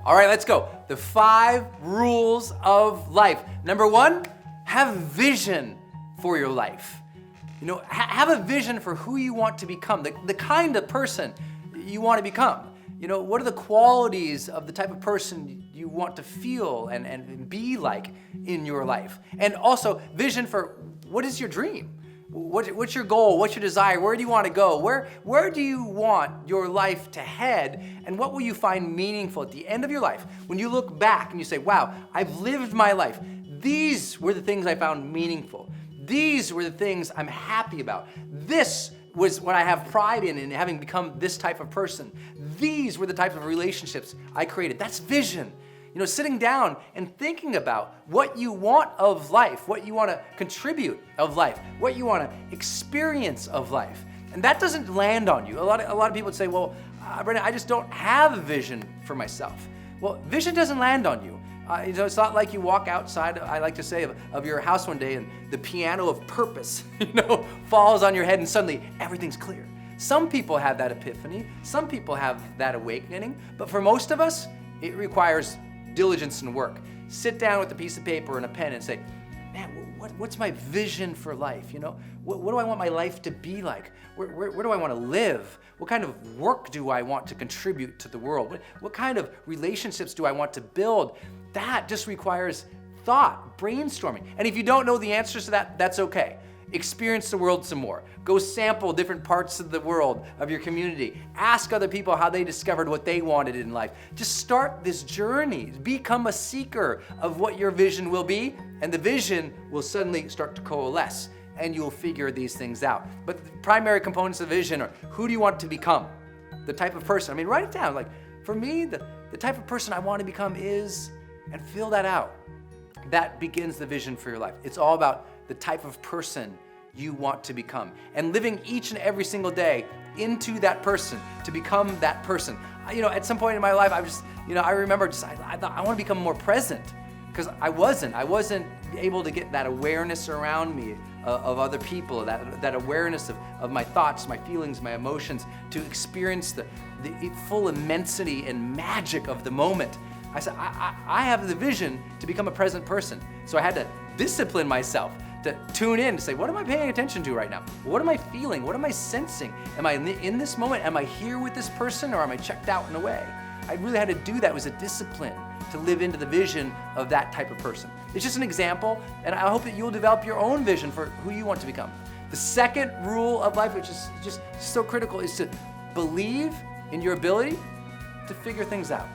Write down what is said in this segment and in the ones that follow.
All right, let's go. The 5 rules of life. Number 1, have vision for your life. You know, have a vision for who you want to become, the kind of person you want to become. You know, what are the qualities of the type of person you want to feel and be like in your life? And also vision for what is your dream? What's your goal? What's your desire? Where do you want to go? Where do you want your life to head? And what will you find meaningful at the end of your life? When you look back and you say, wow, I've lived my life. These were the things I found meaningful. These were the things I'm happy about. This was what I have pride in having become this type of person. These were the types of relationships I created. That's vision. You know, sitting down and thinking about what you want of life, what you want to contribute of life, what you want to experience of life. And that doesn't land on you. A lot of people would say, well, Brendon, I just don't have a vision for myself. Well, vision doesn't land on you. You know, it's not like you walk outside, I like to say, of your house one day and the piano of purpose, falls on your head and suddenly everything's clear. Some people have that epiphany. Some people have that awakening. But for most of us, it requires diligence and work. Sit down with a piece of paper and a pen and say, man, what's my vision for life? You know, what do I want my life to be like? Where do I want to live? What kind of work do I want to contribute to the world? What kind of relationships do I want to build? That just requires thought, brainstorming. And if you don't know the answers to that, that's okay. Experience the world some more. Go sample different parts of the world, of your community. Ask other people how they discovered what they wanted in life. Just start this journey. Become a seeker of what your vision will be, and the vision will suddenly start to coalesce, and you'll figure these things out. But the primary components of vision are, who do you want to become? The type of person. I mean, write it down. Like, for me, the type of person I want to become is, and fill that out. That begins the vision for your life. It's all about the type of person you want to become and living each and every single day into that person to become that person. You know, at some point in my life, I remember I thought I want to become more present because I wasn't able to get that awareness around me of other people, that awareness of my thoughts, my feelings, my emotions, to experience the full immensity and magic of the moment. I said, I have the vision to become a present person. So I had to discipline myself to tune in, to say, what am I paying attention to right now? What am I feeling? What am I sensing? Am I in this moment? Am I here with this person, or am I checked out and away? I really had to do that. It was a discipline to live into the vision of that type of person. It's just an example, and I hope that you'll develop your own vision for who you want to become. The second rule of life, which is just so critical, is to believe in your ability to figure things out.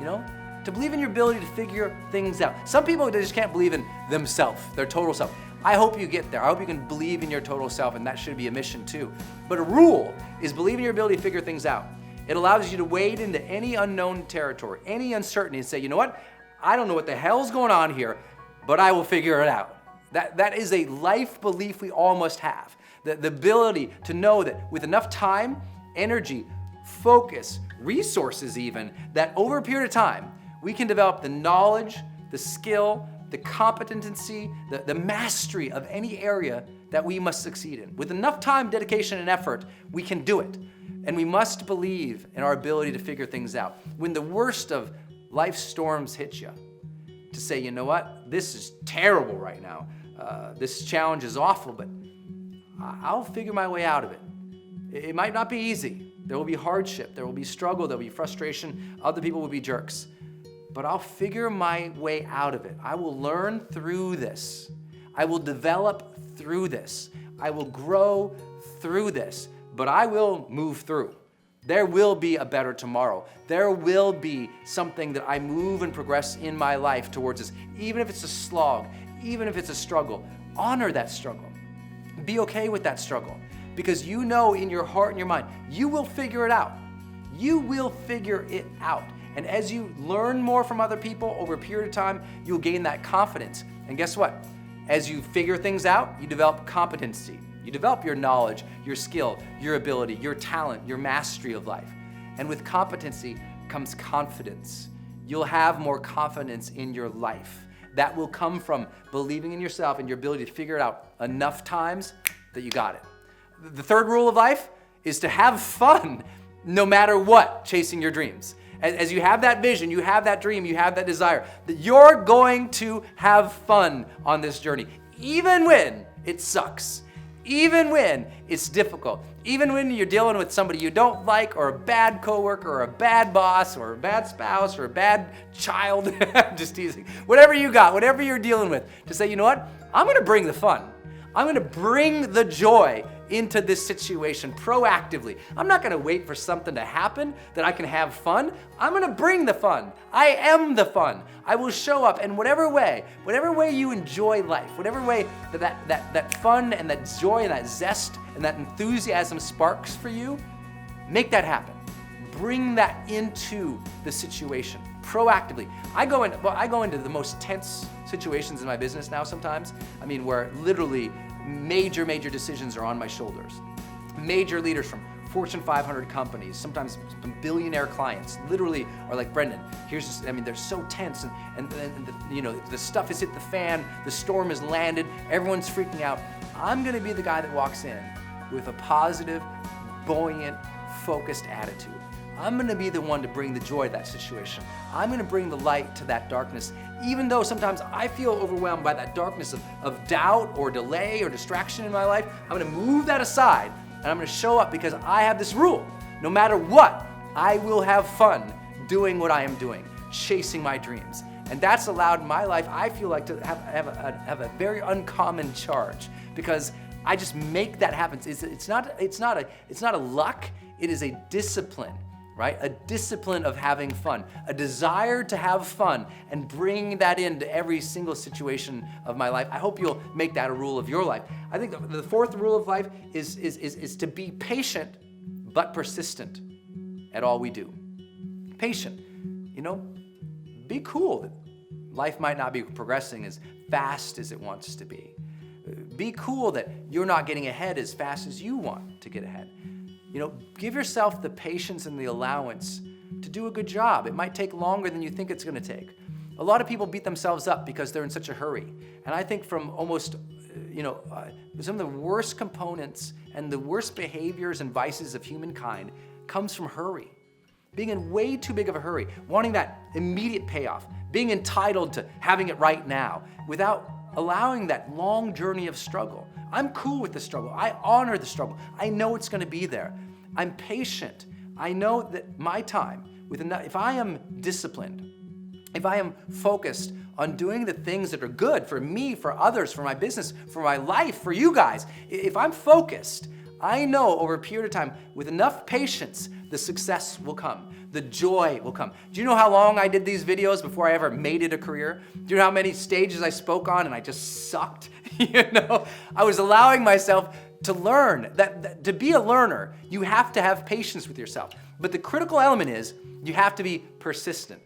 You know, to believe in your ability to figure things out. Some people, they just can't believe in themselves, their total self. I hope you get there. I hope you can believe in your total self, and that should be a mission too. But a rule is believe in your ability to figure things out. It allows you to wade into any unknown territory, any uncertainty, and say, you know what? I don't know what the hell's going on here, but I will figure it out. That is a life belief we all must have. The ability to know that with enough time, energy, focus, resources even, that over a period of time, we can develop the knowledge, the skill, the competency, the mastery of any area that we must succeed in. With enough time, dedication, and effort, we can do it. And we must believe in our ability to figure things out. When the worst of life's storms hit you, to say, you know what, this is terrible right now. This challenge is awful, but I'll figure my way out of it. It might not be easy. There will be hardship, there will be struggle, there will be frustration, other people will be jerks. But I'll figure my way out of it. I will learn through this. I will develop through this. I will grow through this, but I will move through. There will be a better tomorrow. There will be something that I move and progress in my life towards this. Even if it's a slog, even if it's a struggle, honor that struggle. Be okay with that struggle. Because you know in your heart and your mind, you will figure it out. You will figure it out. And as you learn more from other people over a period of time, you'll gain that confidence. And guess what? As you figure things out, you develop competency. You develop your knowledge, your skill, your ability, your talent, your mastery of life. And with competency comes confidence. You'll have more confidence in your life. That will come from believing in yourself and your ability to figure it out enough times that you got it. The third rule of life is to have fun no matter what, chasing your dreams. as you have that vision, you have that dream, you have that desire, that you're going to have fun on this journey, even when it sucks, even when it's difficult, even when you're dealing with somebody you don't like, or a bad coworker, or a bad boss, or a bad spouse, or a bad child. Just teasing. Whatever you got, whatever you're dealing with, to say, you know what? I'm going to bring the fun. I'm going to bring the joy into this situation proactively. I'm not going to wait for something to happen that I can have fun. I'm going to bring the fun. I am the fun. I will show up in whatever way you enjoy life, whatever way that fun and that joy and that zest and that enthusiasm sparks for you, make that happen. Bring that into the situation proactively. I go into the most tense situations in my business now sometimes. I mean, where literally major decisions are on my shoulders. Major leaders from Fortune 500 companies, sometimes some billionaire clients, literally are like, Brendon, here's just, I mean, they're so tense, and the stuff has hit the fan, the storm has landed, everyone's freaking out. I'm gonna be the guy that walks in with a positive, buoyant, focused attitude. I'm gonna be the one to bring the joy to that situation. I'm gonna bring the light to that darkness, even though sometimes I feel overwhelmed by that darkness of doubt or delay or distraction in my life. I'm gonna move that aside, and I'm gonna show up, because I have this rule. No matter what, I will have fun doing what I am doing, chasing my dreams. And that's allowed my life, I feel like, to have a very uncommon charge, because I just make that happen. It's not a luck, it is a discipline. Right? A discipline of having fun, a desire to have fun, and bring that into every single situation of my life. I hope you'll make that a rule of your life. I think the fourth rule of life is to be patient but persistent at all we do. Patient. Be cool that life might not be progressing as fast as it wants to be. Be cool that you're not getting ahead as fast as you want to get ahead. Give yourself the patience and the allowance to do a good job. It might take longer than you think it's going to take. A lot of people beat themselves up because they're in such a hurry. And I think from almost, some of the worst components and the worst behaviors and vices of humankind comes from hurry. Being in way too big of a hurry, wanting that immediate payoff, being entitled to having it right now without allowing that long journey of struggle. I'm cool with the struggle. I honor the struggle. I know it's going to be there. I'm patient. I know that my time, if I am disciplined, if I am focused on doing the things that are good for me, for others, for my business, for my life, for you guys, if I'm focused, I know over a period of time, with enough patience, the success will come. The joy will come. Do you know how long I did these videos before I ever made it a career? Do you know how many stages I spoke on and I just sucked? I was allowing myself to learn. That to be a learner, you have to have patience with yourself. But the critical element is you have to be persistent.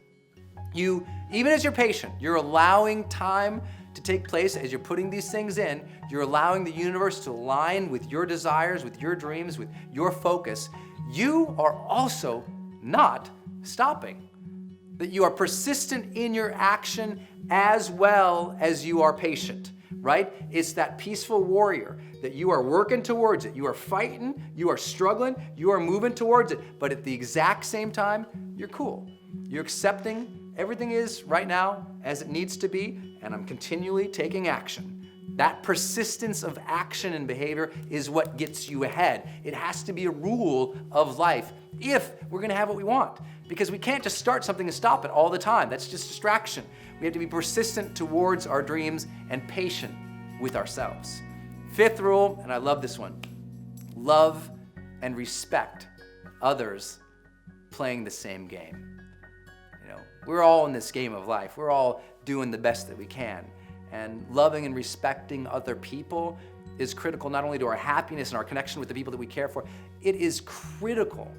Even as you're patient, you're allowing time to take place as you're putting these things in. You're allowing the universe to align with your desires, with your dreams, with your focus. You are also not stopping. That you are persistent in your action as well as you are patient, right? It's that peaceful warrior that you are working towards it. You are fighting, you are struggling, you are moving towards it, but at the exact same time, you're cool. You're accepting everything is right now as it needs to be, and I'm continually taking action. That persistence of action and behavior is what gets you ahead. It has to be a rule of life if we're going to have what we want, because we can't just start something and stop it all the time. That's just distraction. We have to be persistent towards our dreams and patient with ourselves. Fifth rule, and I love this one, love and respect others playing the same game. We're all in this game of life. We're all doing the best that we can. And loving and respecting other people is critical not only to our happiness and our connection with the people that we care for, it is critical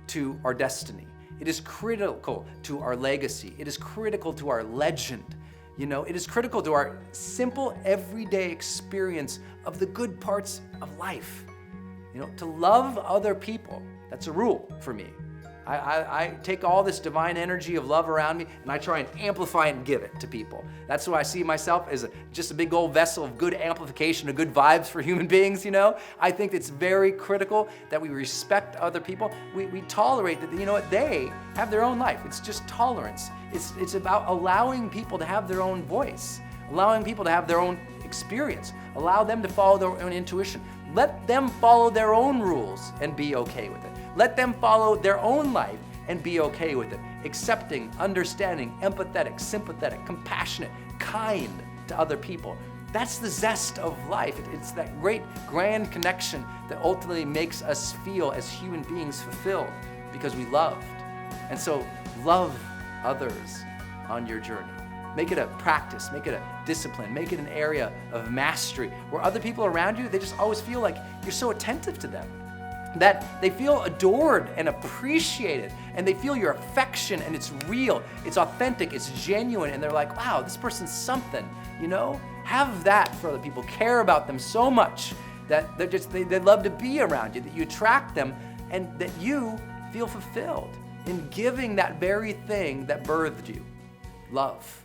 to our destiny. It is critical to our legacy. It is critical to our legend. It is critical to our simple everyday experience of the good parts of life. To love other people, that's a rule for me. I take all this divine energy of love around me and I try and amplify and give it to people. That's why I see myself as just a big old vessel of good amplification, of good vibes for human beings, you know? I think it's very critical that we respect other people. We tolerate that, you know what, they have their own life. It's just tolerance. It's about allowing people to have their own voice, allowing people to have their own experience, allow them to follow their own intuition. Let them follow their own rules and be okay with it. Let them follow their own life and be okay with it. Accepting, understanding, empathetic, sympathetic, compassionate, kind to other people. That's the zest of life. It's that great grand connection that ultimately makes us feel as human beings fulfilled because we loved. And so love others on your journey. Make it a practice, make it a discipline, make it an area of mastery where other people around you, they just always feel like you're so attentive to them, that they feel adored and appreciated, and they feel your affection, and it's real, it's authentic, it's genuine, and they're like, wow, this person's something, you know? Have that for other people. Care about them so much that they love to be around you, that you attract them, and that you feel fulfilled in giving that very thing that birthed you, love.